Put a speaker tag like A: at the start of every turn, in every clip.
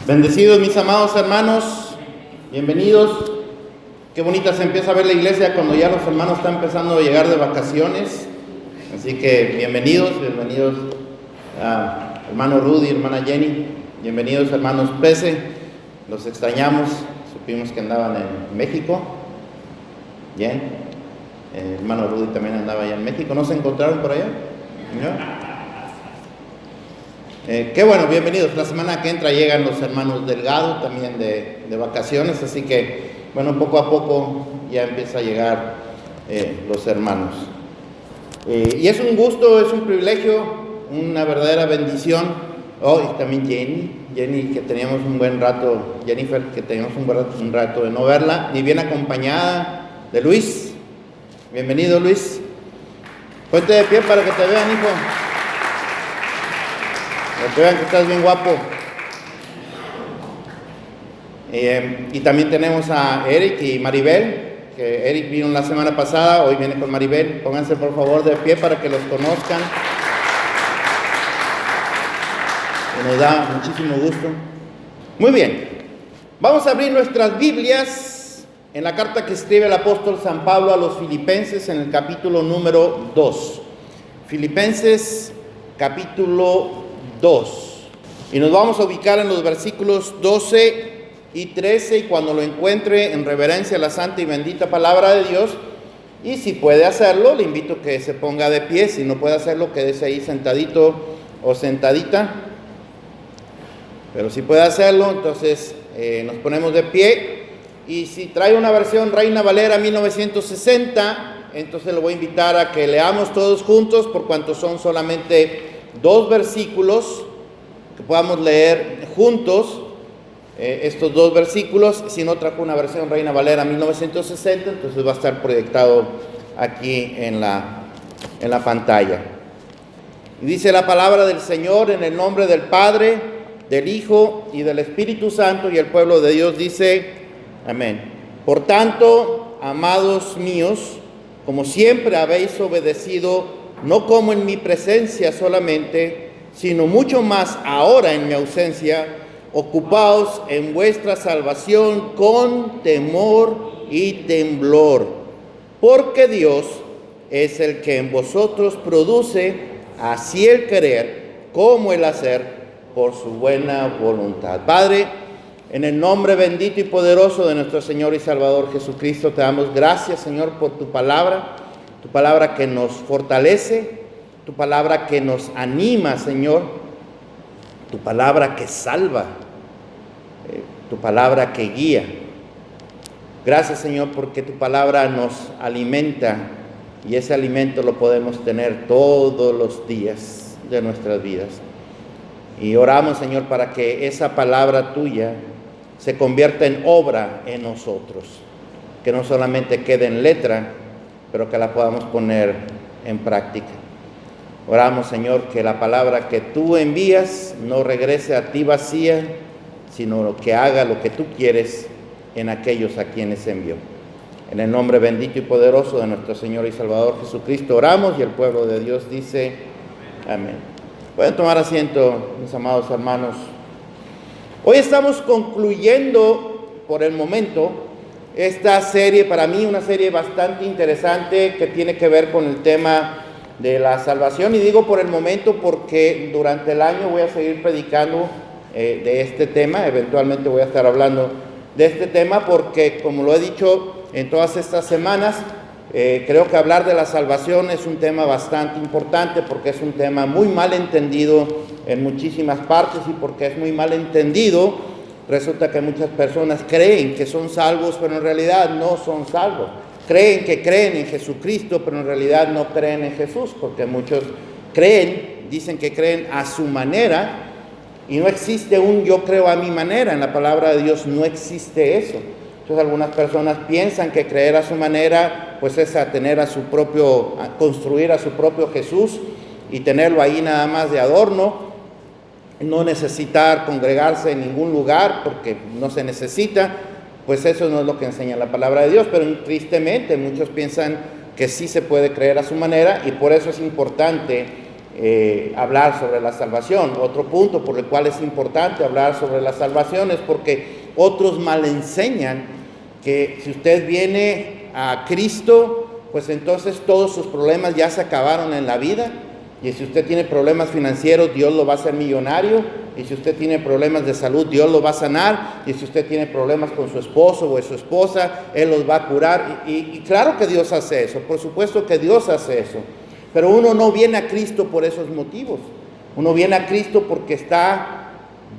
A: Bendecidos mis amados hermanos, bienvenidos. Qué bonita se empieza a ver la iglesia cuando ya los hermanos están empezando a llegar de vacaciones. Así que bienvenidos a hermano Rudy, hermana Jenny, bienvenidos hermanos Pese, los extrañamos, supimos que andaban en México. Bien, hermano Rudy también andaba allá en México, ¿no se encontraron por allá? ¿No? Qué bueno, bienvenidos. La semana que entra llegan los hermanos Delgado también de vacaciones, así que bueno, poco a poco ya empieza a llegar los hermanos. Y es un gusto, es un privilegio, una verdadera bendición. Y también Jenny, que teníamos un buen rato, Jennifer, que teníamos un rato de no verla, y bien acompañada de Luis. Bienvenido, Luis. Ponte de pie para que te vean, hijo. Para que vean que estás bien guapo. Y también tenemos a Eric y Maribel, que Eric vino la semana pasada, hoy viene con Maribel. Pónganse por favor de pie para que los conozcan. Y nos da muchísimo gusto. Muy bien, vamos a abrir nuestras Biblias en la carta que escribe el apóstol San Pablo a los Filipenses en el capítulo número 2. Filipenses capítulo 2. Y nos vamos a ubicar en los versículos 12 y 13, y cuando lo encuentre, en reverencia a la santa y bendita palabra de Dios. Y si puede hacerlo, le invito a que se ponga de pie. Si no puede hacerlo, quédese ahí sentadito o sentadita. Pero si puede hacerlo, entonces nos ponemos de pie. Y si trae una versión Reina Valera 1960, entonces le voy a invitar a que leamos todos juntos, por cuanto son solamente 2 versículos, que podamos leer juntos estos 2 versículos. Si no trajo una versión Reina Valera 1960, entonces va a estar proyectado aquí en la pantalla. Y dice la palabra del Señor en el nombre del Padre, del Hijo y del Espíritu Santo, y el pueblo de Dios dice, amén. Por tanto, amados míos, como siempre habéis obedecido, no como en mi presencia solamente, sino mucho más ahora en mi ausencia, ocupaos en vuestra salvación con temor y temblor, porque Dios es el que en vosotros produce así el querer como el hacer por su buena voluntad. Padre, en el nombre bendito y poderoso de nuestro Señor y Salvador Jesucristo, te damos gracias, Señor, por tu palabra que nos fortalece, tu palabra que nos anima, Señor, tu palabra que salva, tu palabra que guía. Gracias, Señor, porque tu palabra nos alimenta, y ese alimento lo podemos tener todos los días de nuestras vidas. Y oramos, Señor, para que esa palabra tuya se convierta en obra en nosotros, que no solamente quede en letra, pero que la podamos poner en práctica. Oramos, Señor, que la palabra que tú envías no regrese a ti vacía, sino que haga lo que tú quieres en aquellos a quienes envió. En el nombre bendito y poderoso de nuestro Señor y Salvador Jesucristo oramos, y el pueblo de Dios dice, amén. Pueden tomar asiento, mis amados hermanos. Hoy estamos concluyendo, por el momento, esta serie, para mí una serie bastante interesante, que tiene que ver con el tema de la salvación. Y digo por el momento porque durante el año voy a seguir predicando de este tema. Eventualmente voy a estar hablando de este tema, porque como lo he dicho en todas estas semanas, creo que hablar de la salvación es un tema bastante importante, porque es un tema muy mal entendido en muchísimas partes, y porque es muy mal entendido, resulta que muchas personas creen que son salvos, pero en realidad no son salvos. Creen que creen en Jesucristo, pero en realidad no creen en Jesús, porque muchos dicen que creen a su manera, y no existe un yo creo a mi manera. En la palabra de Dios no existe eso. Entonces algunas personas piensan que creer a su manera, pues es construir a su propio Jesús y tenerlo ahí nada más de adorno, no necesitar congregarse en ningún lugar porque no se necesita. Pues eso no es lo que enseña la palabra de Dios, pero tristemente muchos piensan que sí se puede creer a su manera, y por eso es importante hablar sobre la salvación. Otro punto por el cual es importante hablar sobre la salvación es porque otros mal enseñan que si usted viene a Cristo, pues entonces todos sus problemas ya se acabaron en la vida. Y si usted tiene problemas financieros, Dios lo va a hacer millonario. Y si usted tiene problemas de salud, Dios lo va a sanar. Y si usted tiene problemas con su esposo o su esposa, Él los va a curar. Y claro que Dios hace eso, por supuesto que Dios hace eso. Pero uno no viene a Cristo por esos motivos. Uno viene a Cristo porque está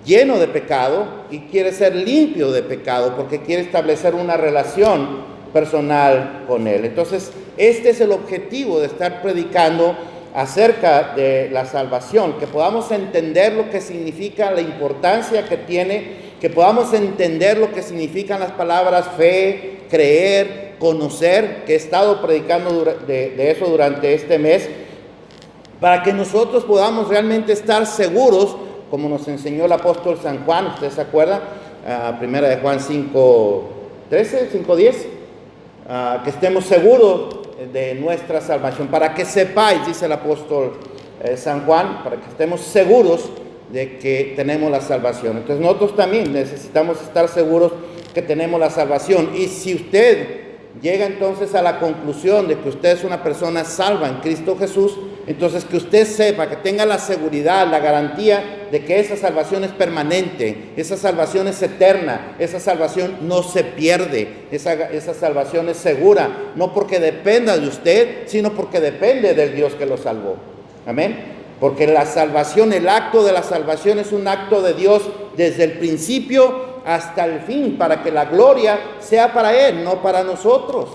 A: lleno de pecado y quiere ser limpio de pecado, porque quiere establecer una relación personal con Él. Entonces, este es el objetivo de estar predicando acerca de la salvación, que podamos entender lo que significa, la importancia que tiene, que podamos entender lo que significan las palabras fe, creer, conocer, que he estado predicando de eso durante este mes, para que nosotros podamos realmente estar seguros, como nos enseñó el apóstol San Juan. ¿Usted se acuerda? Primera de Juan 5:13, 5:10, que estemos seguros de nuestra salvación, para que sepáis, dice el apóstol San Juan, para que estemos seguros de que tenemos la salvación. Entonces nosotros también necesitamos estar seguros que tenemos la salvación. Y si usted llega entonces a la conclusión de que usted es una persona salva en Cristo Jesús, entonces que usted sepa, que tenga la seguridad, la garantía de que esa salvación es permanente, esa salvación es eterna, esa salvación no se pierde, esa salvación es segura, no porque dependa de usted, sino porque depende del Dios que lo salvó. Amén. Porque la salvación, el acto de la salvación es un acto de Dios desde el principio hasta el fin, para que la gloria sea para Él, no para nosotros.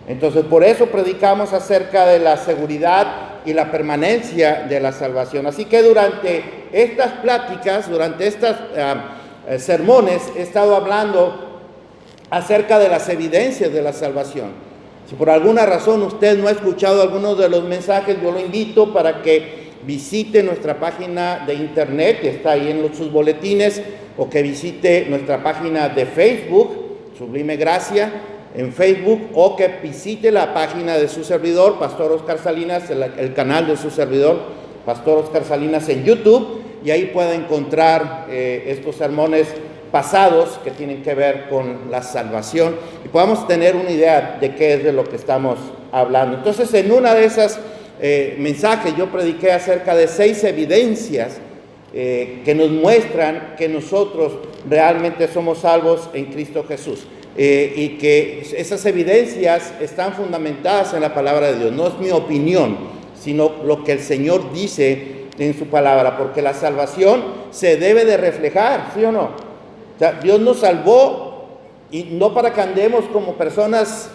A: Entonces, por eso predicamos acerca de la seguridad y la permanencia de la salvación. Así que durante estas pláticas, durante estos sermones, he estado hablando acerca de las evidencias de la salvación. Si por alguna razón usted no ha escuchado algunos de los mensajes, yo lo invito para que visite nuestra página de internet, que está ahí en sus boletines, o que visite nuestra página de Facebook, Sublime Gracia, en Facebook, o que visite la página de su servidor, Pastor Oscar Salinas, el canal de su servidor, Pastor Oscar Salinas, en YouTube, y ahí puede encontrar estos sermones pasados que tienen que ver con la salvación, y podamos tener una idea de qué es de lo que estamos hablando. Entonces, en una de esas mensajes yo prediqué acerca de 6 evidencias que nos muestran que nosotros realmente somos salvos en Cristo Jesús, y que esas evidencias están fundamentadas en la palabra de Dios. No es mi opinión, sino lo que el Señor dice en su palabra, porque la salvación se debe de reflejar, ¿sí o no? O sea, Dios nos salvó, y no para que andemos como personas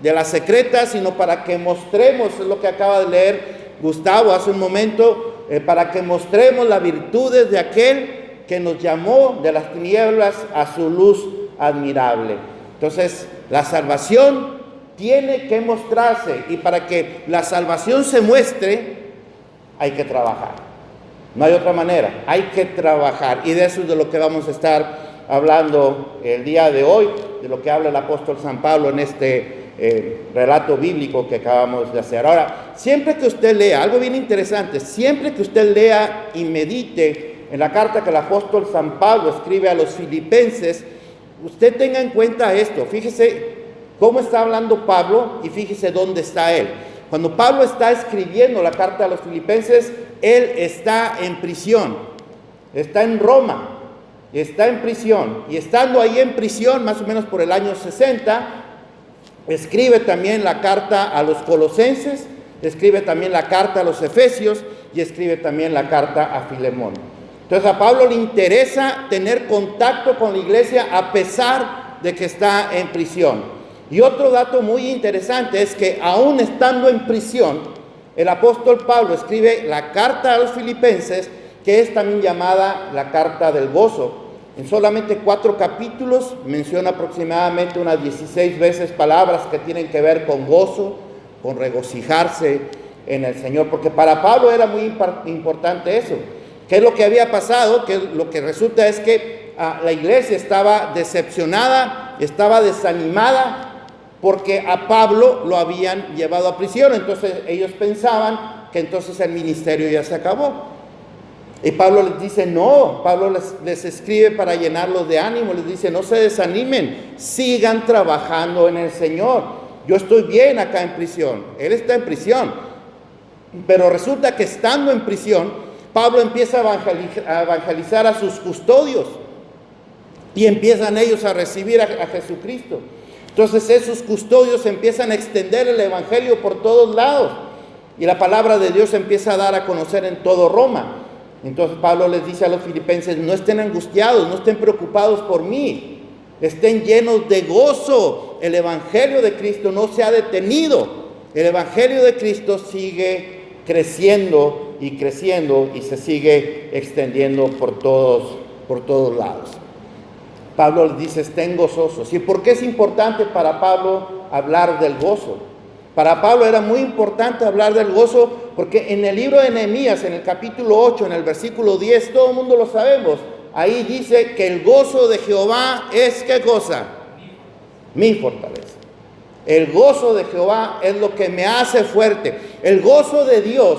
A: de las secretas, sino para que mostremos, es lo que acaba de leer Gustavo hace un momento, para que mostremos las virtudes de aquel que nos llamó de las tinieblas a su luz admirable. Entonces, la salvación tiene que mostrarse, y para que la salvación se muestre, hay que trabajar. No hay otra manera, hay que trabajar, y de eso es de lo que vamos a estar hablando el día de hoy, de lo que habla el apóstol San Pablo en este relato bíblico que acabamos de hacer. Ahora, siempre que usted lea, algo bien interesante, siempre que usted lea y medite en la carta que el apóstol San Pablo escribe a los filipenses, usted tenga en cuenta esto. Fíjese cómo está hablando Pablo y fíjese dónde está él. Cuando Pablo está escribiendo la carta a los filipenses, él está en prisión, está en Roma, está en prisión, y estando ahí en prisión, más o menos por el año 60, escribe también la carta a los colosenses, escribe también la carta a los efesios, y escribe también la carta a Filemón. Entonces a Pablo le interesa tener contacto con la iglesia a pesar de que está en prisión. Y otro dato muy interesante es que aún estando en prisión, el apóstol Pablo escribe la carta a los filipenses, que es también llamada la carta del gozo. En solamente 4 capítulos menciona aproximadamente unas 16 veces palabras que tienen que ver con gozo, con regocijarse en el Señor, porque para Pablo era muy importante eso. ¿Qué es lo que había pasado? Que lo que resulta es que la iglesia estaba decepcionada, estaba desanimada, porque a Pablo lo habían llevado a prisión. Entonces ellos pensaban que entonces el ministerio ya se acabó. Y Pablo les dice, no, Pablo les escribe para llenarlos de ánimo, les dice, no se desanimen, sigan trabajando en el Señor. Yo estoy bien acá en prisión, él está en prisión, pero resulta que estando en prisión, Pablo empieza a evangelizar a sus custodios y empiezan ellos a recibir a Jesucristo. Entonces esos custodios empiezan a extender el evangelio por todos lados y la palabra de Dios empieza a dar a conocer en todo Roma. Entonces Pablo les dice a los filipenses, no estén angustiados, no estén preocupados por mí, estén llenos de gozo. El evangelio de Cristo no se ha detenido, el evangelio de Cristo sigue creciendo y creciendo y se sigue extendiendo por todos lados. Pablo les dice, estén gozosos. ¿Y por qué es importante para Pablo hablar del gozo? Para Pablo era muy importante hablar del gozo porque en el libro de Nehemías, en el capítulo 8, en el versículo 10, todo el mundo lo sabemos. Ahí dice que el gozo de Jehová es, ¿qué cosa? Mi fortaleza. El gozo de Jehová es lo que me hace fuerte. El gozo de Dios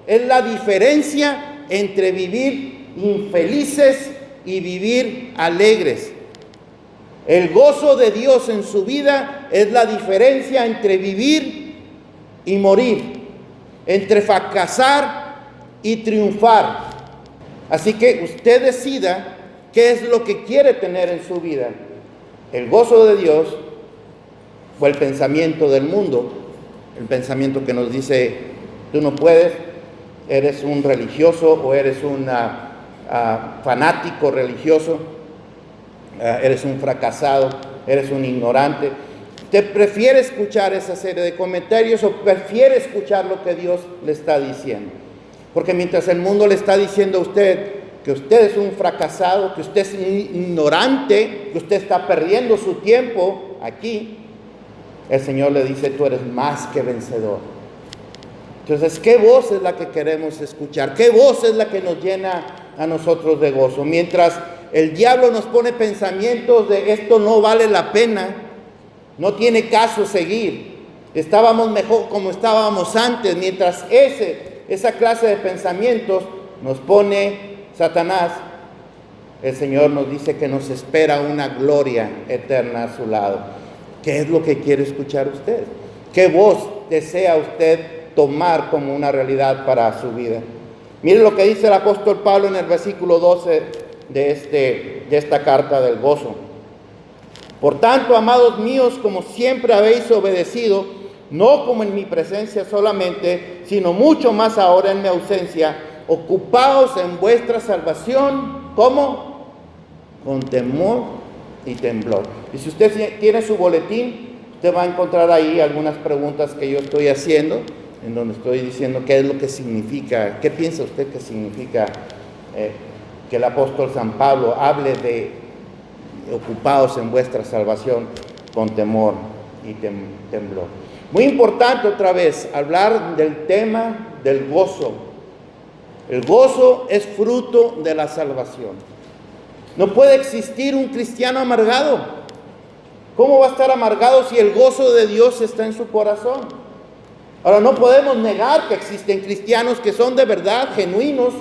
A: es la diferencia entre vivir infelices y vivir alegres. El gozo de Dios en su vida es la diferencia entre vivir y morir, entre fracasar y triunfar. Así que usted decida qué es lo que quiere tener en su vida. El gozo de Dios o el pensamiento del mundo, el pensamiento que nos dice, tú no puedes, eres un religioso o eres un fanático religioso, eres un fracasado, eres un ignorante. ¿Usted prefiere escuchar esa serie de comentarios o prefiere escuchar lo que Dios le está diciendo? Porque mientras el mundo le está diciendo a usted que usted es un fracasado, que usted es un ignorante, que usted está perdiendo su tiempo aquí, el Señor le dice, tú eres más que vencedor. Entonces, ¿qué voz es la que queremos escuchar? ¿Qué voz es la que nos llena a nosotros de gozo? Mientras el diablo nos pone pensamientos de esto no vale la pena, no tiene caso seguir, estábamos mejor como estábamos antes, mientras esa clase de pensamientos nos pone Satanás, el Señor nos dice que nos espera una gloria eterna a su lado. ¿Qué es lo que quiere escuchar usted? ¿Qué voz desea usted tomar como una realidad para su vida? Mire lo que dice el apóstol Pablo en el versículo 12 de esta carta del gozo. Por tanto, amados míos, como siempre habéis obedecido, no como en mi presencia solamente, sino mucho más ahora en mi ausencia, ocupaos en vuestra salvación, ¿cómo? Con temor y temblor. Y si usted tiene su boletín, usted va a encontrar ahí algunas preguntas que yo estoy haciendo, en donde estoy diciendo qué es lo que significa, qué piensa usted que significa que el apóstol San Pablo hable de ocupados en vuestra salvación con temor y temblor. Muy importante otra vez hablar del tema del gozo. El gozo es fruto de la salvación. No puede existir un cristiano amargado. ¿Cómo va a estar amargado si el gozo de Dios está en su corazón? Ahora, no podemos negar que existen cristianos que son de verdad genuinos,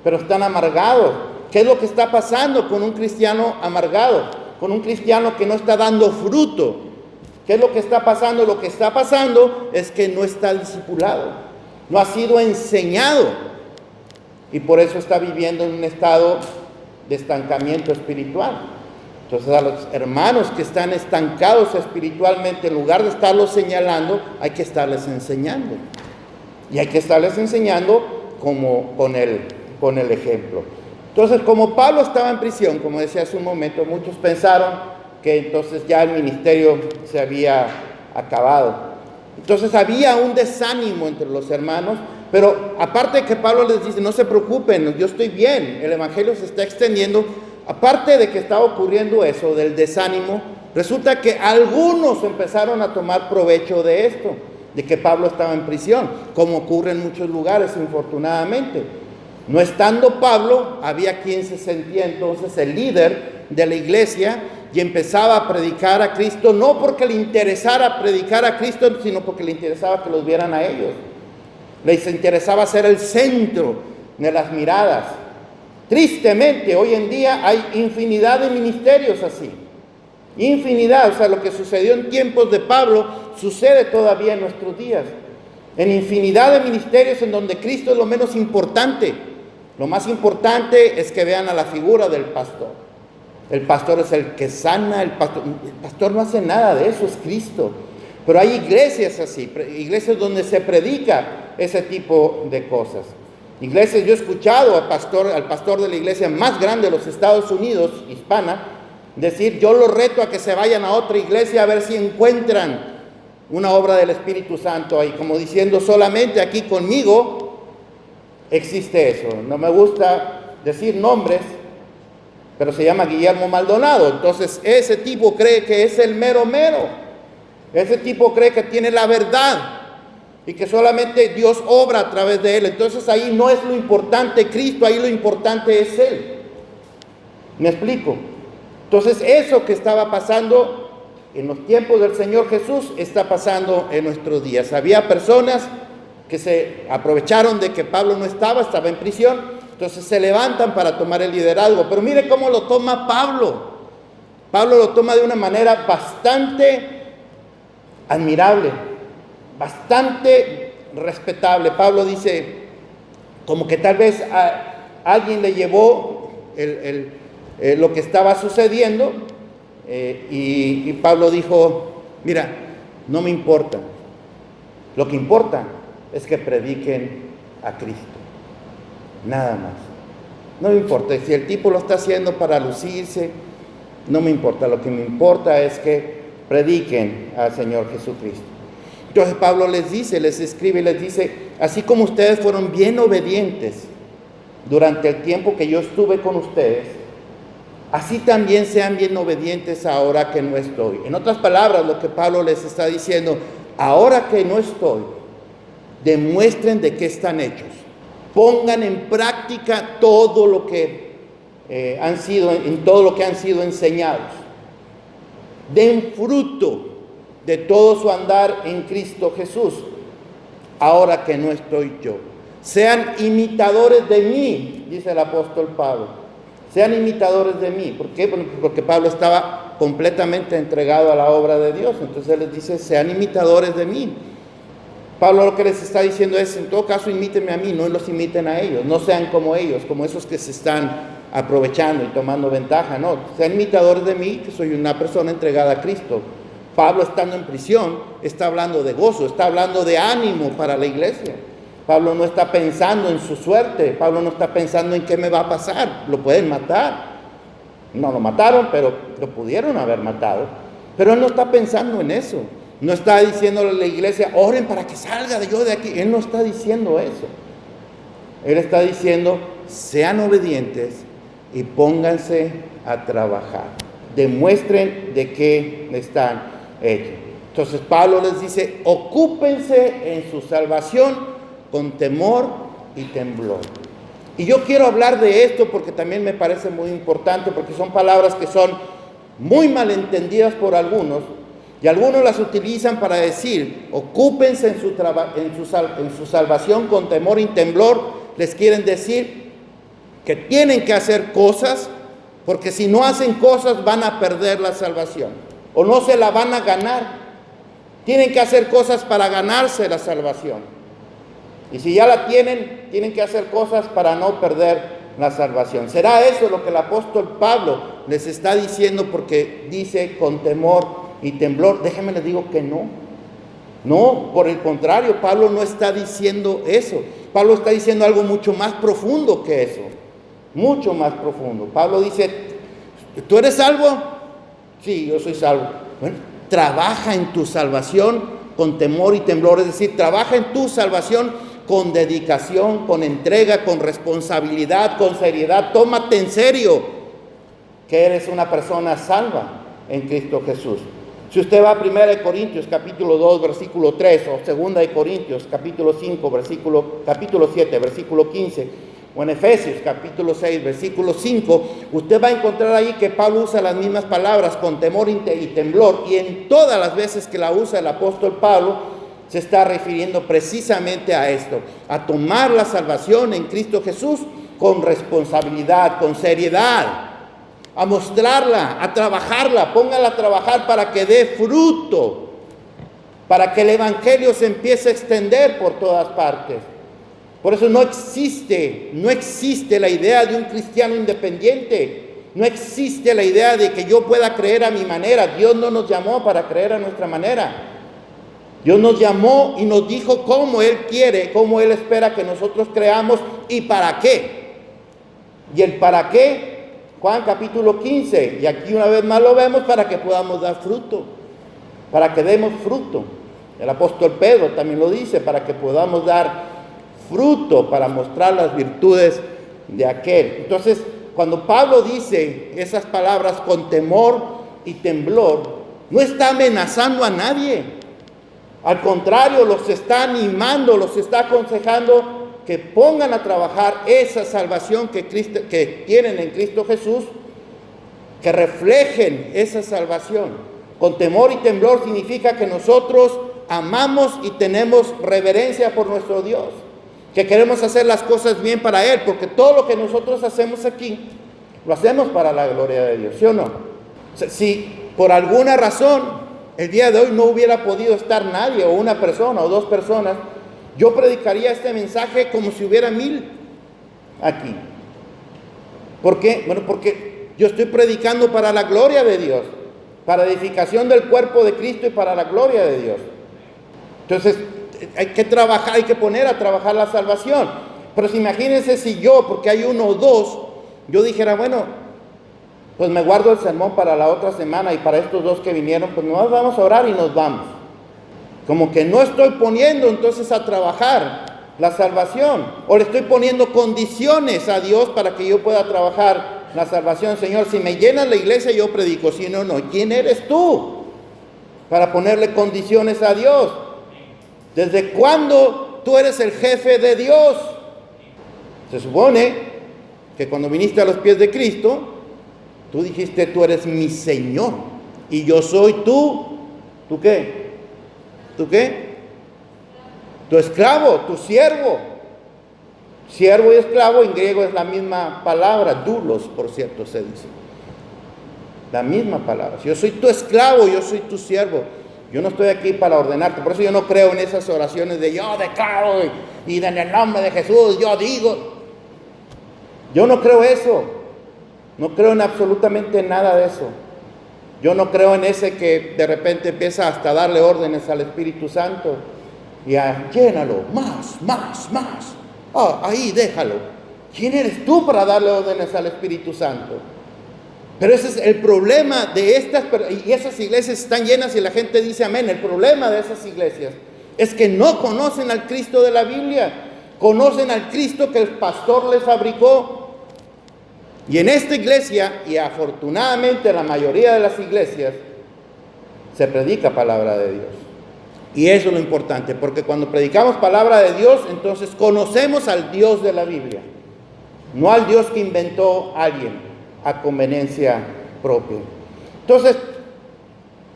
A: pero están amargados. ¿Qué es lo que está pasando con un cristiano amargado? Con un cristiano que no está dando fruto. ¿Qué es lo que está pasando? Lo que está pasando es que no está discipulado, no ha sido enseñado y por eso está viviendo en un estado de estancamiento espiritual. Entonces, a los hermanos que están estancados espiritualmente, en lugar de estarlos señalando, hay que estarles enseñando. Y hay que estarles enseñando como con el ejemplo. Entonces, como Pablo estaba en prisión, como decía hace un momento, muchos pensaron que entonces ya el ministerio se había acabado. Entonces había un desánimo entre los hermanos, pero aparte de que Pablo les dice, no se preocupen, yo estoy bien, el evangelio se está extendiendo. Aparte de que estaba ocurriendo eso, del desánimo, resulta que algunos empezaron a tomar provecho de esto, de que Pablo estaba en prisión, como ocurre en muchos lugares, infortunadamente. No estando Pablo, había quien se sentía entonces el líder de la iglesia y empezaba a predicar a Cristo, no porque le interesara predicar a Cristo, sino porque le interesaba que los vieran a ellos. Les interesaba ser el centro de las miradas. Tristemente, hoy en día hay infinidad de ministerios así. Infinidad, o sea, lo que sucedió en tiempos de Pablo sucede todavía en nuestros días. En infinidad de ministerios en donde Cristo es lo menos importante. Lo más importante es que vean a la figura del pastor. El pastor es el que sana, el pastor no hace nada de eso, es Cristo. Pero hay iglesias así, iglesias donde se predica ese tipo de cosas. Iglesias, yo he escuchado al pastor de la iglesia más grande de los Estados Unidos, hispana, decir: yo los reto a que se vayan a otra iglesia a ver si encuentran una obra del Espíritu Santo ahí, como diciendo: solamente aquí conmigo existe eso. No me gusta decir nombres, pero se llama Guillermo Maldonado. Entonces ese tipo cree que es el mero mero, ese tipo cree que tiene la verdad y que solamente Dios obra a través de él. Entonces ahí no es lo importante Cristo, ahí lo importante es él. ¿Me explico? Entonces eso que estaba pasando en los tiempos del Señor Jesús está pasando en nuestros días. Había personas que se aprovecharon de que Pablo no estaba en prisión, entonces se levantan para tomar el liderazgo. Pero mire cómo lo toma Pablo. Pablo lo toma de una manera bastante admirable, bastante respetable. Pablo dice, como que tal vez a alguien le llevó lo que estaba sucediendo, y Pablo dijo: mira, no me importa, lo que importa es que prediquen a Cristo, nada más. No me importa si el tipo lo está haciendo para lucirse, no me importa, lo que me importa es que prediquen al Señor Jesucristo. Entonces Pablo les escribe y les dice: así como ustedes fueron bien obedientes durante el tiempo que yo estuve con ustedes, así también sean bien obedientes ahora que no estoy. En otras palabras, lo que Pablo les está diciendo: ahora que no estoy, demuestren de qué están hechos. Pongan en práctica todo lo que han sido enseñados. Den fruto de todo su andar en Cristo Jesús, ahora que no estoy yo. Sean imitadores de mí, dice el apóstol Pablo. Sean imitadores de mí. ¿Por qué? Porque Pablo estaba completamente entregado a la obra de Dios. Entonces él les dice: sean imitadores de mí. Pablo lo que les está diciendo es: en todo caso, imítenme a mí, no los imiten a ellos. No sean como ellos, como esos que se están aprovechando y tomando ventaja. No, sean imitadores de mí, que soy una persona entregada a Cristo. Pablo, estando en prisión, está hablando de gozo, está hablando de ánimo para la iglesia. Pablo no está pensando en su suerte, Pablo no está pensando en qué me va a pasar. Lo pueden matar. No lo mataron, pero lo pudieron haber matado. Pero él no está pensando en eso. No está diciéndole a la iglesia: oren para que salga yo de aquí. Él no está diciendo eso. Él está diciendo: sean obedientes y pónganse a trabajar. Demuestren de qué están hechos. Entonces Pablo les dice: ocúpense en su salvación con temor y temblor. Y yo quiero hablar de esto porque también me parece muy importante, porque son palabras que son muy malentendidas por algunos, y algunos las utilizan para decir: ocúpense en su salvación con temor y temblor. Les quieren decir que tienen que hacer cosas, porque si no hacen cosas van a perder la salvación, o no se la van a ganar. Tienen que hacer cosas para ganarse la salvación. Y si ya la tienen, tienen que hacer cosas para no perder la salvación. ¿Será eso lo que el apóstol Pablo les está diciendo? Porque dice con temor y temblor. Déjenme les digo que no. No, por el contrario, Pablo no está diciendo eso. Pablo está diciendo algo mucho más profundo que eso. Mucho más profundo. Pablo dice: ¿tú eres salvo? Sí, yo soy salvo. Bueno, trabaja en tu salvación con temor y temblor. Es decir, trabaja en tu salvación con dedicación, con entrega, con responsabilidad, con seriedad. Tómate en serio que eres una persona salva en Cristo Jesús. Si usted va a 1 Corintios capítulo 2 versículo 3, o 2 Corintios capítulo 5 capítulo 7 versículo 15, o en Efesios capítulo 6 versículo 5, usted va a encontrar ahí que Pablo usa las mismas palabras, con temor y temblor, y en todas las veces que la usa el apóstol Pablo se está refiriendo precisamente a esto, a tomar la salvación en Cristo Jesús con responsabilidad, con seriedad, a mostrarla, a trabajarla, póngala a trabajar para que dé fruto, para que el evangelio se empiece a extender por todas partes. Por eso no existe la idea de un cristiano independiente. No existe la idea de que yo pueda creer a mi manera. Dios no nos llamó para creer a nuestra manera. Dios nos llamó y nos dijo cómo Él quiere, cómo Él espera que nosotros creamos y para qué. Y el para qué, Juan capítulo 15, y aquí una vez más lo vemos, para que podamos dar fruto, para que demos fruto. El apóstol Pedro también lo dice, para que podamos dar fruto, para mostrar las virtudes de aquel. Entonces, cuando Pablo dice esas palabras con temor y temblor, no está amenazando a nadie. Al contrario, los está animando, los está aconsejando que pongan a trabajar esa salvación que tienen en Cristo Jesús, que reflejen esa salvación. Con temor y temblor significa que nosotros amamos y tenemos reverencia por nuestro Dios, que queremos hacer las cosas bien para Él, porque todo lo que nosotros hacemos aquí, lo hacemos para la gloria de Dios, ¿sí o no? O sea, si por alguna razón el día de hoy no hubiera podido estar nadie, o una persona, o dos personas, yo predicaría este mensaje como si hubiera 1000 aquí. ¿Por qué? Bueno, porque yo estoy predicando para la gloria de Dios, para edificación del cuerpo de Cristo y para la gloria de Dios. Entonces, hay que trabajar, hay que poner a trabajar la salvación. Pero imagínense si yo, porque hay uno o dos, yo dijera, bueno, pues me guardo el sermón para la otra semana y para estos dos que vinieron, pues nos vamos a orar y nos vamos. Como que no estoy poniendo entonces a trabajar la salvación, o le estoy poniendo condiciones a Dios para que yo pueda trabajar la salvación. Señor, si me llenas la iglesia yo predico, si no, no. ¿Quién eres tú para ponerle condiciones a Dios? ¿Desde cuándo tú eres el jefe de Dios? Se supone que cuando viniste a los pies de Cristo, tú dijiste, tú eres mi Señor y yo soy ¿tú qué? ¿Tú qué? Tu esclavo, tu siervo. Siervo y esclavo en griego es la misma palabra, doulos, por cierto, se dice. La misma palabra. Yo soy tu esclavo, yo soy tu siervo. Yo no estoy aquí para ordenarte. Por eso yo no creo en esas oraciones de yo declaro y en el nombre de Jesús yo digo. Yo no creo eso. No creo en absolutamente nada de eso. Yo no creo en ese que de repente empieza hasta a darle órdenes al Espíritu Santo y a llénalo, más. Ahí déjalo. ¿Quién eres tú para darle órdenes al Espíritu Santo? Pero ese es el problema de estas, y esas iglesias están llenas y la gente dice amén. El problema de esas iglesias es que no conocen al Cristo de la Biblia, conocen al Cristo que el pastor les fabricó. Y en esta iglesia, y afortunadamente en la mayoría de las iglesias, se predica palabra de Dios. Y eso es lo importante, porque cuando predicamos palabra de Dios, entonces conocemos al Dios de la Biblia, no al Dios que inventó alguien a conveniencia propia. Entonces,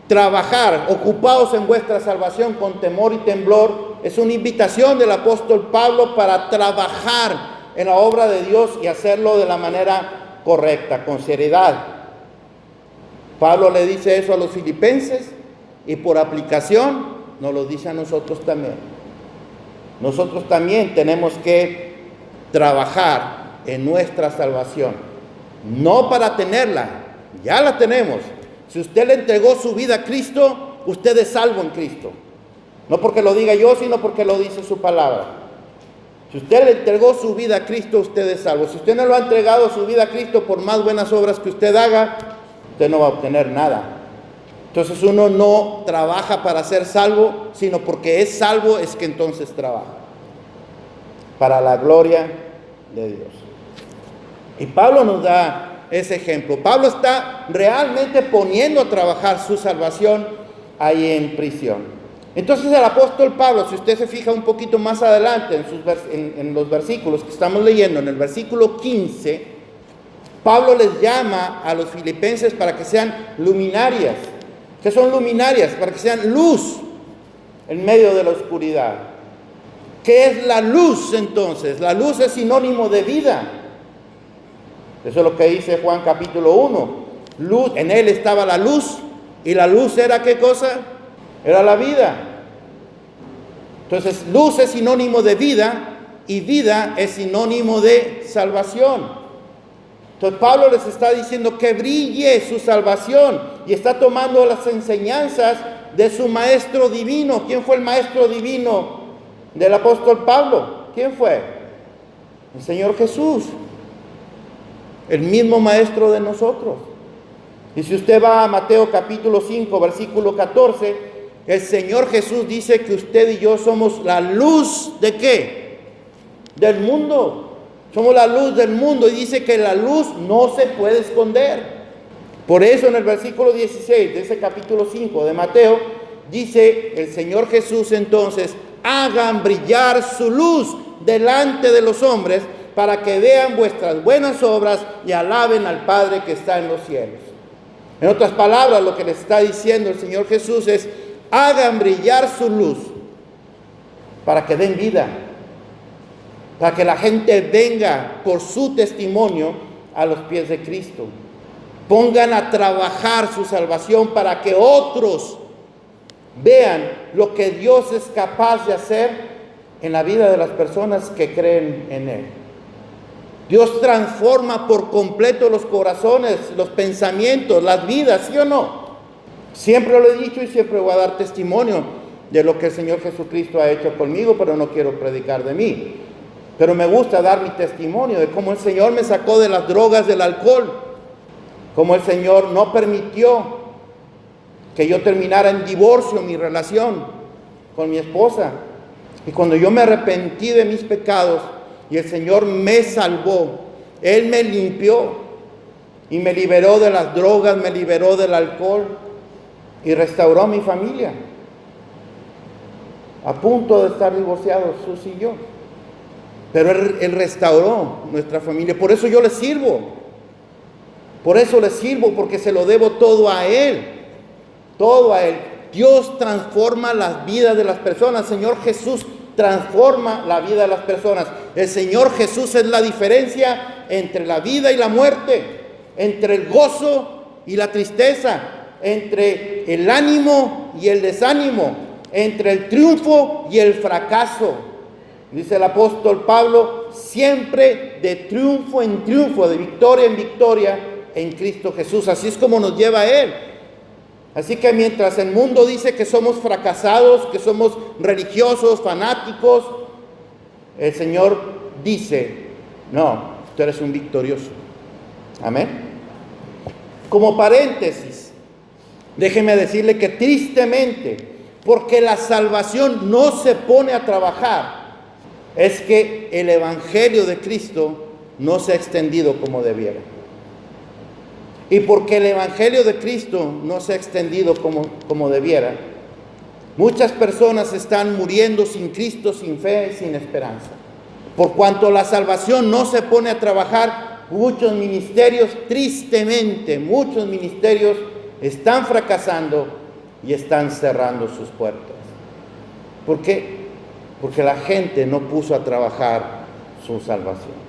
A: trabajar, ocupados en vuestra salvación con temor y temblor, es una invitación del apóstol Pablo para trabajar en la obra de Dios y hacerlo de la manera correcta, con seriedad. Pablo le dice eso a los filipenses y por aplicación nos lo dice a nosotros también. Nosotros también tenemos que trabajar en nuestra salvación. No para tenerla, ya la tenemos. Si usted le entregó su vida a Cristo, usted es salvo en Cristo. No porque lo diga yo, sino porque lo dice su palabra. Si usted le entregó su vida a Cristo, usted es salvo. Si usted no lo ha entregado su vida a Cristo, por más buenas obras que usted haga, usted no va a obtener nada. Entonces uno no trabaja para ser salvo, sino porque es salvo es que entonces trabaja. Para la gloria de Dios. Y Pablo nos da ese ejemplo. Pablo está realmente poniendo a trabajar su salvación ahí en prisión. Entonces el apóstol Pablo, si usted se fija un poquito más adelante en los versículos que estamos leyendo, en el versículo 15, Pablo les llama a los filipenses para que sean luminarias. ¿Qué son luminarias? Para que sean luz. en medio de la oscuridad. ¿Qué es la luz entonces? La luz es sinónimo de vida. Eso es lo que dice Juan capítulo 1. Luz, en él estaba la luz, y la luz era ¿qué cosa? Era la vida. Entonces, luz es sinónimo de vida, y vida es sinónimo de salvación. Entonces Pablo les está diciendo que brille su salvación, y está tomando las enseñanzas de su maestro divino. ¿Quién fue el maestro divino del apóstol Pablo? ¿Quién fue? El Señor Jesús, el mismo maestro de nosotros. Y si usted va a Mateo capítulo 5, versículo 14, el Señor Jesús dice que usted y yo somos la luz ¿de qué? Del mundo. Somos la luz del mundo, y dice que la luz no se puede esconder. Por eso en el versículo 16 de ese capítulo 5 de Mateo, dice el Señor Jesús entonces: hagan brillar su luz delante de los hombres, para que vean vuestras buenas obras y alaben al Padre que está en los cielos. En otras palabras, lo que le está diciendo el Señor Jesús es: hagan brillar su luz para que den vida, para que la gente venga por su testimonio a los pies de Cristo. Pongan a trabajar su salvación para que otros vean lo que Dios es capaz de hacer en la vida de las personas que creen en Él. Dios transforma por completo los corazones, los pensamientos, las vidas, ¿sí o no? Siempre lo he dicho y siempre voy a dar testimonio de lo que el Señor Jesucristo ha hecho conmigo, pero no quiero predicar de mí. Pero me gusta dar mi testimonio de cómo el Señor me sacó de las drogas, del alcohol, cómo el Señor no permitió que yo terminara en divorcio mi relación con mi esposa. Y cuando yo me arrepentí de mis pecados y el Señor me salvó, Él me limpió y me liberó de las drogas, me liberó del alcohol y restauró mi familia. A punto de estar divorciados, Sus y yo. Pero Él restauró nuestra familia. Por eso yo le sirvo. Por eso le sirvo, porque se lo debo todo a Él. Todo a Él. Dios transforma las vidas de las personas. El Señor Jesús transforma la vida de las personas. El Señor Jesús es la diferencia entre la vida y la muerte, entre el gozo y la tristeza, entre el ánimo y el desánimo, entre el triunfo y el fracaso. Dice el apóstol Pablo: siempre de triunfo en triunfo, de victoria en victoria en Cristo Jesús. Así es como nos lleva Él. Así que mientras el mundo dice que somos fracasados, que somos religiosos, fanáticos, el Señor dice: no, tú eres un victorioso. Amén. Como paréntesis, déjeme decirle que tristemente, porque la salvación no se pone a trabajar, es que el evangelio de Cristo no se ha extendido como debiera. Y porque el evangelio de Cristo no se ha extendido como debiera, muchas personas están muriendo sin Cristo, sin fe, sin esperanza. Por cuanto la salvación no se pone a trabajar, muchos ministerios, tristemente, muchos ministerios están fracasando y están cerrando sus puertas. ¿Por qué? Porque la gente no puso a trabajar su salvación.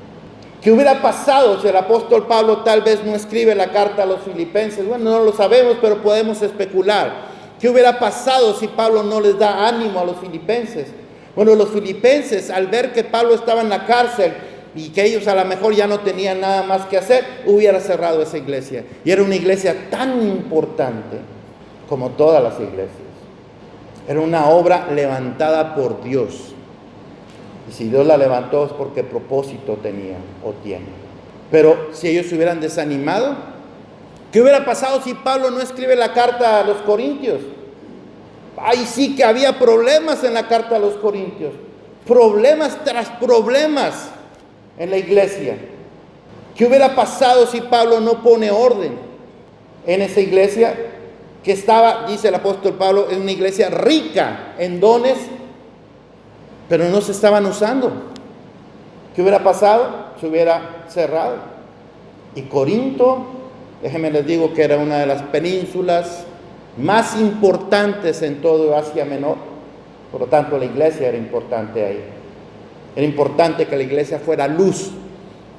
A: ¿Qué hubiera pasado si el apóstol Pablo tal vez no escribe la carta a los filipenses? Bueno, no lo sabemos, pero podemos especular. ¿Qué hubiera pasado si Pablo no les da ánimo a los filipenses? Bueno, los filipenses, al ver que Pablo estaba en la cárcel y que ellos a lo mejor ya no tenían nada más que hacer, hubiera cerrado esa iglesia. Y era una iglesia tan importante como todas las iglesias. Era una obra levantada por Dios. Y si Dios la levantó es porque propósito tenía o tiene. Pero si ellos se hubieran desanimado, ¿qué hubiera pasado si Pablo no escribe la carta a los Corintios? Ahí sí que había problemas en la carta a los Corintios. Problemas tras problemas en la iglesia. ¿Qué hubiera pasado si Pablo no pone orden en esa iglesia que estaba, dice el apóstol Pablo, en una iglesia rica en dones, pero no se estaban usando? ¿Qué hubiera pasado? Se hubiera cerrado. Y Corinto, déjenme les digo que era una de las penínsulas más importantes en todo Asia Menor. Por lo tanto, la iglesia era importante ahí. Era importante que la iglesia fuera luz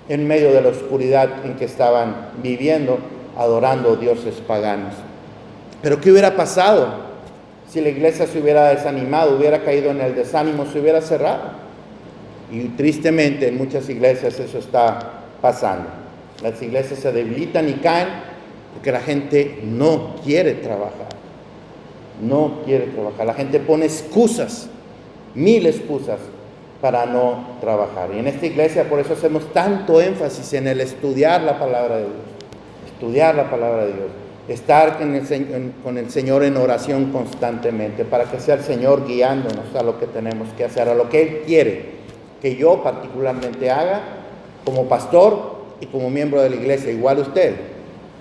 A: en medio de la oscuridad en que estaban viviendo, adorando dioses paganos. Pero ¿qué hubiera pasado si la iglesia se hubiera desanimado, hubiera caído en el desánimo, se hubiera cerrado? Y tristemente en muchas iglesias eso está pasando. Las iglesias se debilitan y caen porque la gente no quiere trabajar. No quiere trabajar. La gente pone excusas, mil excusas para no trabajar. Y en esta iglesia por eso hacemos tanto énfasis en el estudiar la palabra de Dios. Estudiar la palabra de Dios. Estar con el Señor en oración constantemente para que sea el Señor guiándonos a lo que tenemos que hacer, a lo que Él quiere que yo particularmente haga como pastor y como miembro de la iglesia. Igual usted.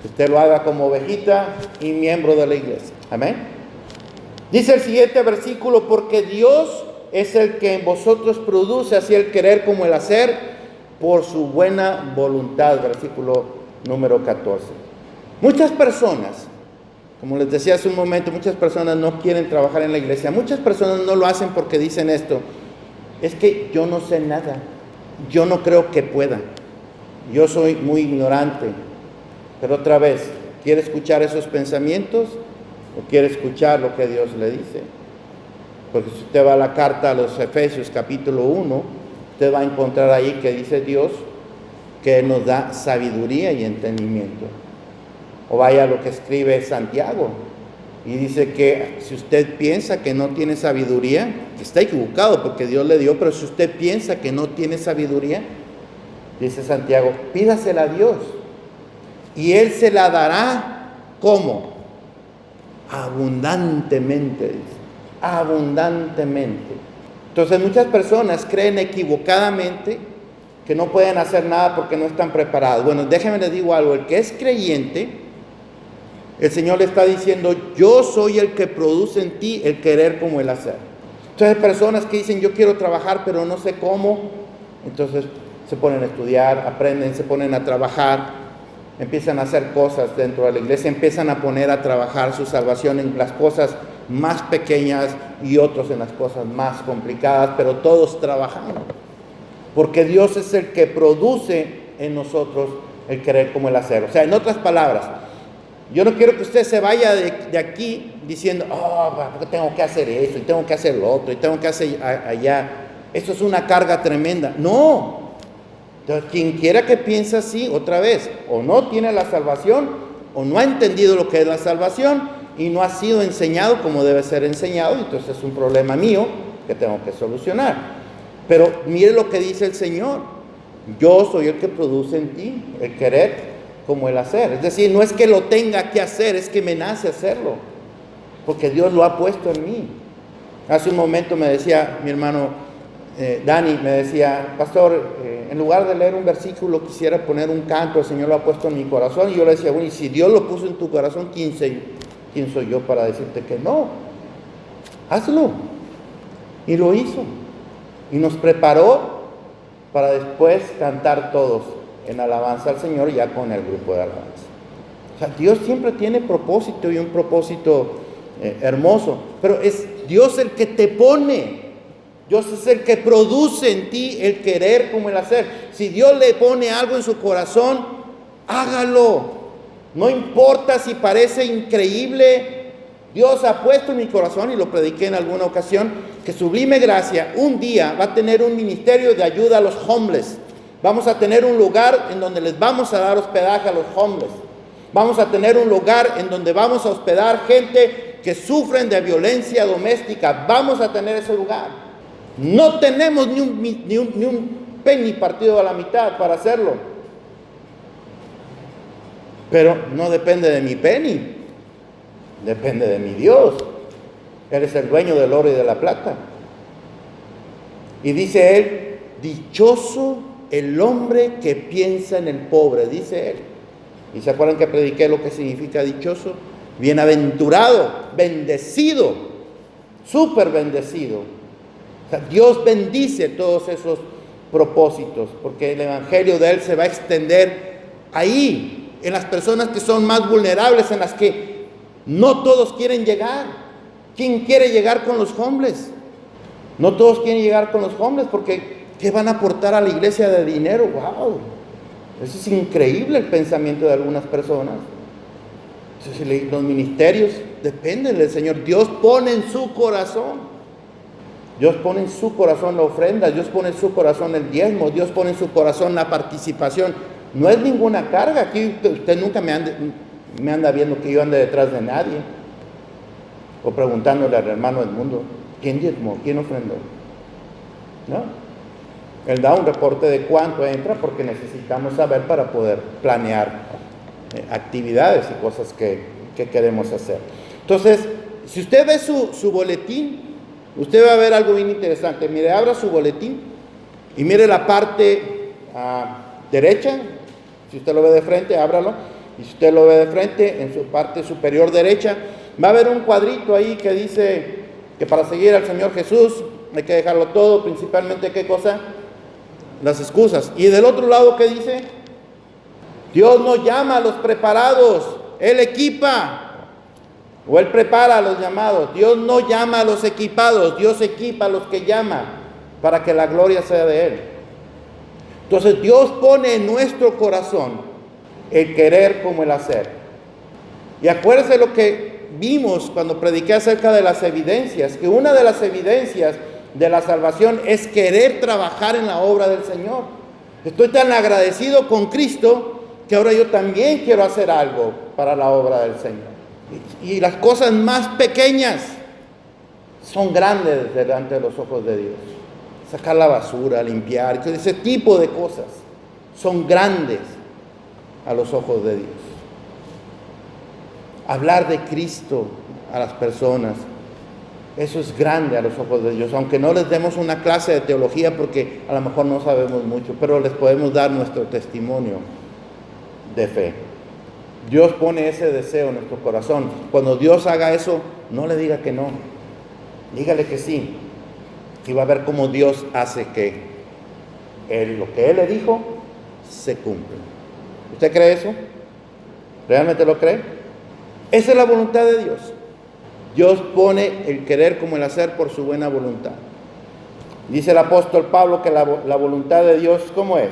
A: Que usted lo haga como ovejita y miembro de la iglesia. Amén. Dice el siguiente versículo: porque Dios es el que en vosotros produce así el querer como el hacer por su buena voluntad. Versículo número 14. Muchas personas, como les decía hace un momento, muchas personas no quieren trabajar en la iglesia. Muchas personas no lo hacen porque dicen esto: es que yo no sé nada, yo no creo que pueda, yo soy muy ignorante. Pero otra vez, ¿quiere escuchar esos pensamientos o quiere escuchar lo que Dios le dice? Porque si usted va a la carta a los Efesios capítulo 1, usted va a encontrar ahí que dice Dios que nos da sabiduría y entendimiento. O vaya a lo que escribe Santiago y dice que si usted piensa que no tiene sabiduría, está equivocado porque Dios le dio, pero si usted piensa que no tiene sabiduría, dice Santiago, pídasela a Dios y Él se la dará. ¿Cómo? Abundantemente, dice. Abundantemente. Entonces muchas personas creen equivocadamente que no pueden hacer nada porque no están preparados. Bueno, déjenme les digo algo: el que es creyente, el Señor le está diciendo: yo soy el que produce en ti el querer como el hacer. Entonces hay personas que dicen: yo quiero trabajar pero no sé cómo. Entonces se ponen a estudiar, aprenden, se ponen a trabajar, empiezan a hacer cosas dentro de la iglesia, empiezan a poner a trabajar su salvación en las cosas más pequeñas y otros en las cosas más complicadas, pero todos trabajando. Porque Dios es el que produce en nosotros el querer como el hacer. O sea, en otras palabras, yo no quiero que usted se vaya de aquí diciendo: porque tengo que hacer eso, y tengo que hacer lo otro, y tengo que hacer allá. Eso es una carga tremenda. No. Entonces, quien quiera que piense así, otra vez, o no tiene la salvación, o no ha entendido lo que es la salvación, y no ha sido enseñado como debe ser enseñado, y entonces es un problema mío que tengo que solucionar. Pero mire lo que dice el Señor: yo soy el que produce en ti el querer como el hacer. Es decir, no es que lo tenga que hacer, es que me nace hacerlo, porque Dios lo ha puesto en mí. Hace un momento me decía mi hermano Dani, me decía: pastor, en lugar de leer un versículo quisiera poner un canto, el Señor lo ha puesto en mi corazón. Y yo le decía: bueno, y si Dios lo puso en tu corazón, ¿quién soy yo para decirte que no? Hazlo. Y lo hizo, y nos preparó para después cantar todos en alabanza al Señor, ya con el grupo de alabanza. O sea, Dios siempre tiene propósito, y un propósito hermoso, pero es Dios el que te pone. Dios es el que produce en ti el querer como el hacer. Si Dios le pone algo en su corazón, hágalo. No importa si parece increíble. Dios ha puesto en mi corazón, y lo prediqué en alguna ocasión, que Sublime Gracia un día va a tener un ministerio de ayuda a los homeless. Vamos a tener un lugar en donde les vamos a dar hospedaje a los homeless. Vamos a tener un lugar en donde vamos a hospedar gente que sufren de violencia doméstica. Vamos a tener ese lugar. No tenemos ni un penny partido a la mitad para hacerlo. Pero no depende de mi penny, depende de mi Dios. Él es el dueño del oro y de la plata. Y dice Él: dichoso el hombre que piensa en el pobre, dice Él. ¿Y se acuerdan que prediqué lo que significa dichoso? Bienaventurado, bendecido, súper bendecido. O sea, Dios bendice todos esos propósitos, porque el evangelio de Él se va a extender ahí, en las personas que son más vulnerables, en las que no todos quieren llegar. ¿Quién quiere llegar con los homeless? No todos quieren llegar con los hombres porque ¿qué van a aportar a la iglesia de dinero? ¡Wow! Eso es increíble el pensamiento de algunas personas. Entonces, los ministerios dependen del Señor. Dios pone en su corazón. Dios pone en su corazón la ofrenda. Dios pone en su corazón el diezmo. Dios pone en su corazón la participación. No es ninguna carga. Aquí usted nunca me anda viendo que yo ande detrás de nadie. O preguntándole al hermano del mundo, ¿quién diezmó? ¿Quién ofrendó? ¿No? Él da un reporte de cuánto entra porque necesitamos saber para poder planear actividades y cosas que queremos hacer. Entonces, si usted ve su boletín, usted va a ver algo bien interesante. Mire, abra su boletín y mire la parte derecha. Si usted lo ve de frente, ábralo. Y si usted lo ve de frente, en su parte superior derecha, va a haber un cuadrito ahí que dice que para seguir al Señor Jesús hay que dejarlo todo, principalmente, ¿qué cosa? Las excusas. Y del otro lado, ¿qué dice? Dios no llama a los preparados, Él equipa, o Él prepara a los llamados. Dios no llama a los equipados, Dios equipa a los que llama para que la gloria sea de Él. Entonces Dios pone en nuestro corazón el querer como el hacer. Y acuérdense lo que vimos cuando prediqué acerca de las evidencias, que una de las evidencias de la salvación es querer trabajar en la obra del Señor. Estoy tan agradecido con Cristo que ahora yo también quiero hacer algo para la obra del Señor. Y las cosas más pequeñas son grandes delante de los ojos de Dios. Sacar la basura, limpiar, ese tipo de cosas son grandes a los ojos de Dios. Hablar de Cristo a las personas, eso es grande a los ojos de Dios, aunque no les demos una clase de teología porque a lo mejor no sabemos mucho, pero les podemos dar nuestro testimonio de fe. Dios pone ese deseo en nuestro corazón. Cuando Dios haga eso, no le diga que no, dígale que sí, y va a ver cómo Dios hace que lo que Él le dijo se cumpla. ¿Usted cree eso? ¿Realmente lo cree? Esa es la voluntad de Dios. Dios pone el querer como el hacer por su buena voluntad. Dice el apóstol Pablo que la voluntad de Dios, ¿cómo es?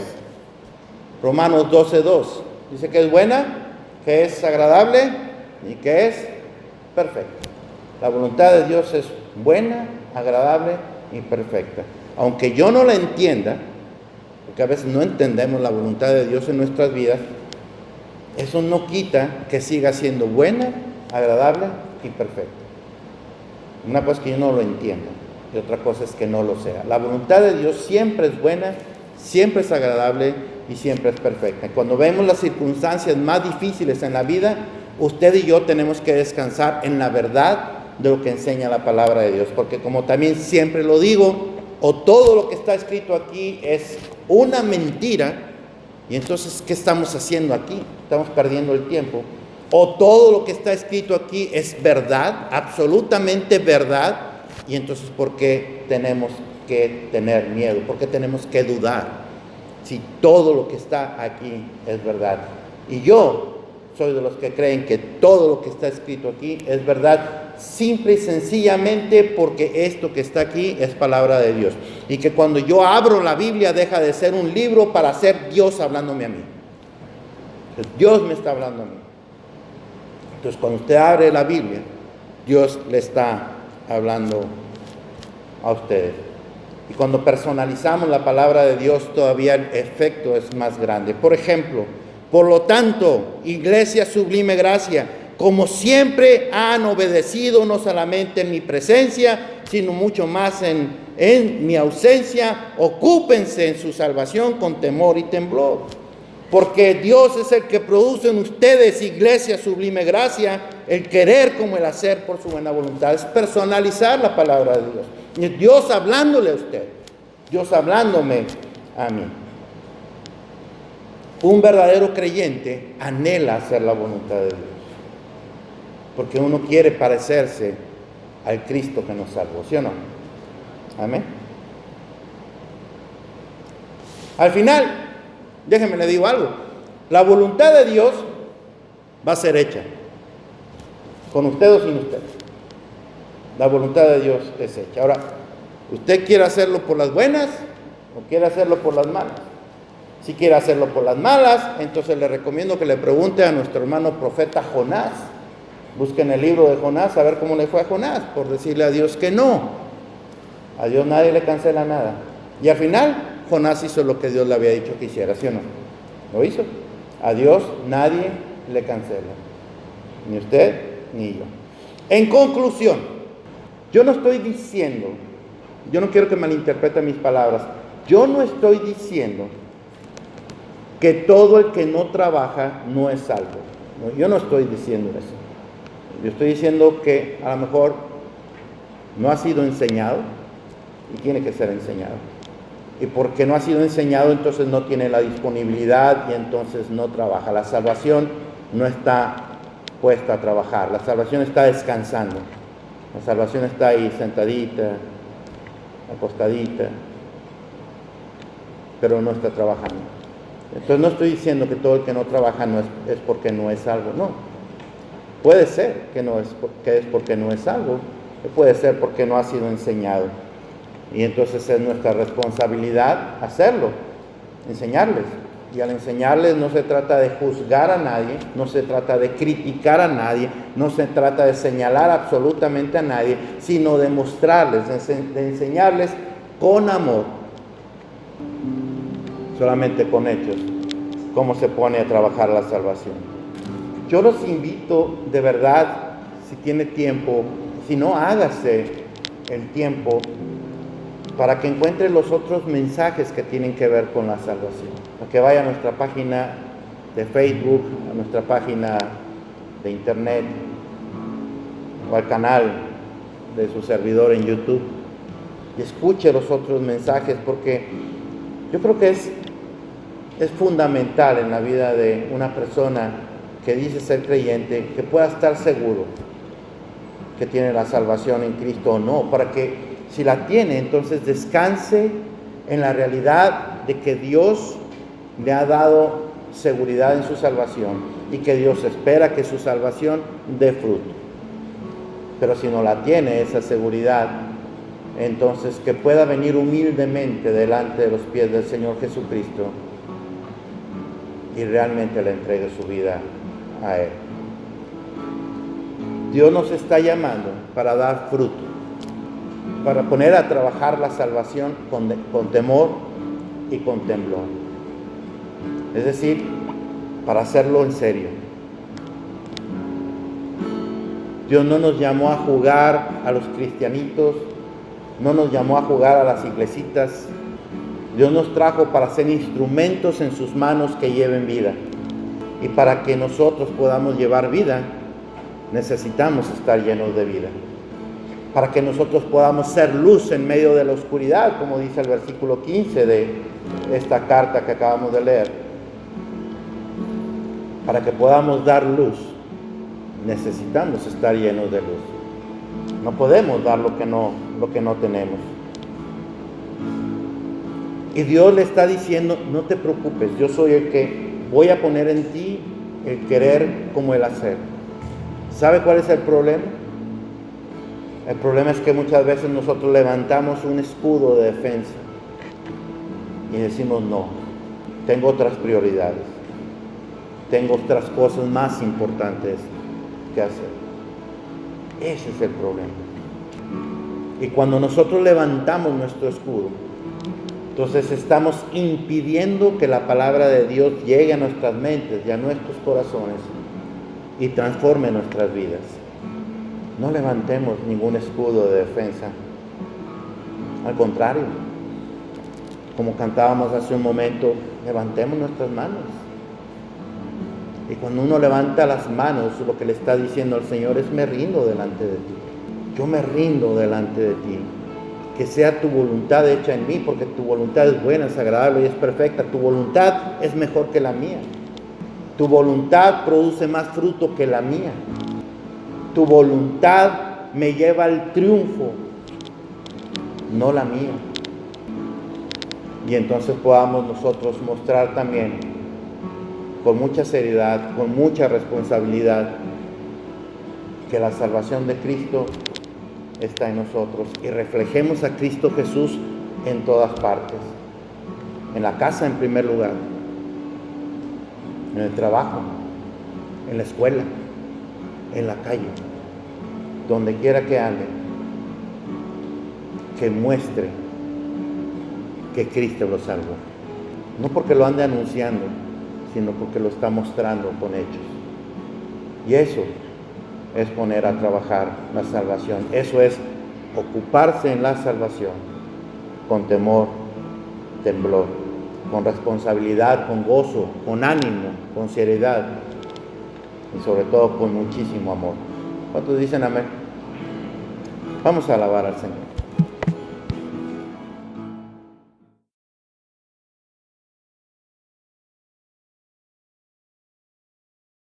A: Romanos 12:2. Dice que es buena, que es agradable y que es perfecta. La voluntad de Dios es buena, agradable y perfecta. Aunque yo no la entienda, porque a veces no entendemos la voluntad de Dios en nuestras vidas, eso no quita que siga siendo buena, agradable y perfecta. Una cosa es que yo no lo entienda y otra cosa es que no lo sea. La voluntad de Dios siempre es buena, siempre es agradable y siempre es perfecta. Y cuando vemos las circunstancias más difíciles en la vida, usted y yo tenemos que descansar en la verdad de lo que enseña la palabra de Dios. Porque como también siempre lo digo, o todo lo que está escrito aquí es una mentira, y entonces, ¿qué estamos haciendo aquí? Estamos perdiendo el tiempo. O todo lo que está escrito aquí es verdad, absolutamente verdad, y entonces, ¿por qué tenemos que tener miedo? ¿Por qué tenemos que dudar? Si todo lo que está aquí es verdad. Y yo soy de los que creen que todo lo que está escrito aquí es verdad, simple y sencillamente porque esto que está aquí es palabra de Dios. Y que cuando yo abro la Biblia deja de ser un libro para ser Dios hablándome a mí. Entonces, Dios me está hablando a mí. Entonces, cuando usted abre la Biblia, Dios le está hablando a ustedes. Y cuando personalizamos la palabra de Dios, todavía el efecto es más grande. Por ejemplo, por lo tanto, Iglesia Sublime Gracia, como siempre han obedecido no solamente en mi presencia, sino mucho más en mi ausencia, ocúpense en su salvación con temor y temblor. Porque Dios es el que produce en ustedes, Iglesia Sublime Gracia, el querer como el hacer por su buena voluntad. Es personalizar la palabra de Dios. Es Dios hablándole a usted, Dios hablándome a mí. Un verdadero creyente anhela hacer la voluntad de Dios, porque uno quiere parecerse al Cristo que nos salvó, ¿sí o no? Amén. Al final, déjenme le digo algo, la voluntad de Dios va a ser hecha, con usted o sin usted. La voluntad de Dios es hecha. Ahora, ¿Usted quiere hacerlo por las buenas o quiere hacerlo por las malas? Si quiere hacerlo por las malas, entonces le recomiendo que le pregunte a nuestro hermano profeta Jonás. Busquen el libro de Jonás, a ver cómo le fue a Jonás, por decirle a Dios que no. A Dios nadie le cancela nada. Y al final, Jonás hizo lo que Dios le había dicho que hiciera, ¿sí o no? Lo hizo. A Dios nadie le cancela. Ni usted, ni yo. En conclusión, yo no estoy diciendo, yo no quiero que malinterpreten mis palabras, yo no estoy diciendo que todo el que no trabaja no es salvo. No, yo no estoy diciendo eso. Yo estoy diciendo que a lo mejor no ha sido enseñado y tiene que ser enseñado. Y porque no ha sido enseñado, entonces no tiene la disponibilidad y entonces no trabaja. La salvación no está puesta a trabajar, la salvación está descansando. La salvación está ahí sentadita, acostadita, pero no está trabajando. Entonces no estoy diciendo que todo el que no trabaja es porque no es salvo, no. Puede ser que es porque no es salvo, puede ser porque no ha sido enseñado. Y entonces es nuestra responsabilidad hacerlo, enseñarles. Y al enseñarles no se trata de juzgar a nadie, no se trata de criticar a nadie, no se trata de señalar absolutamente a nadie, sino de mostrarles, de enseñarles con amor, solamente con hechos, cómo se pone a trabajar la salvación. Yo los invito de verdad, si tiene tiempo, si no, hágase el tiempo para que encuentre los otros mensajes que tienen que ver con la salvación. A que vaya a nuestra página de Facebook, a nuestra página de internet o al canal de su servidor en YouTube y escuche los otros mensajes, porque yo creo que es fundamental en la vida de una persona que dice ser creyente, que pueda estar seguro que tiene la salvación en Cristo o no, para que si la tiene, entonces descanse en la realidad de que Dios le ha dado seguridad en su salvación y que Dios espera que su salvación dé fruto. Pero si no la tiene esa seguridad, entonces que pueda venir humildemente delante de los pies del Señor Jesucristo y realmente le entregue su vida a Él. Dios nos está llamando para dar fruto, para poner a trabajar la salvación con temor y con temblor. Es decir, para hacerlo en serio. Dios no nos llamó a jugar a los cristianitos, no nos llamó a jugar a las iglesitas. Dios nos trajo para ser instrumentos en sus manos que lleven vida. Y para que nosotros podamos llevar vida, necesitamos estar llenos de vida. Para que nosotros podamos ser luz en medio de la oscuridad, como dice el versículo 15 de esta carta que acabamos de leer. Para que podamos dar luz, necesitamos estar llenos de luz. No podemos dar lo que no tenemos. Y Dios le está diciendo, no te preocupes, yo soy el que voy a poner en ti el querer como el hacer. ¿Sabe cuál es el problema? El problema es que muchas veces nosotros levantamos un escudo de defensa y decimos, no, tengo otras prioridades, tengo otras cosas más importantes que hacer. Ese es el problema. Y cuando nosotros levantamos nuestro escudo, entonces estamos impidiendo que la palabra de Dios llegue a nuestras mentes y a nuestros corazones y transforme nuestras vidas. No levantemos ningún escudo de defensa. Al contrario, como cantábamos hace un momento, levantemos nuestras manos. Y cuando uno levanta las manos, lo que le está diciendo al Señor es: me rindo delante de ti. Yo me rindo delante de ti. Que sea tu voluntad hecha en mí, porque tu voluntad es buena, es agradable y es perfecta. Tu voluntad es mejor que la mía. Tu voluntad produce más fruto que la mía. Tu voluntad me lleva al triunfo, no la mía. Y entonces podamos nosotros mostrar también, con mucha seriedad, con mucha responsabilidad, que la salvación de Cristo está en nosotros y reflejemos a Cristo Jesús en todas partes. En la casa en primer lugar, en el trabajo, en la escuela, en la calle, donde quiera que ande, que muestre que Cristo lo salvó. No porque lo ande anunciando, sino porque lo está mostrando con hechos. Y eso es poner a trabajar la salvación. Eso es ocuparse en la salvación con temor, temblor, con responsabilidad, con gozo, con ánimo, con seriedad y sobre todo con muchísimo amor. ¿Cuántos dicen amén? Vamos a alabar al Señor.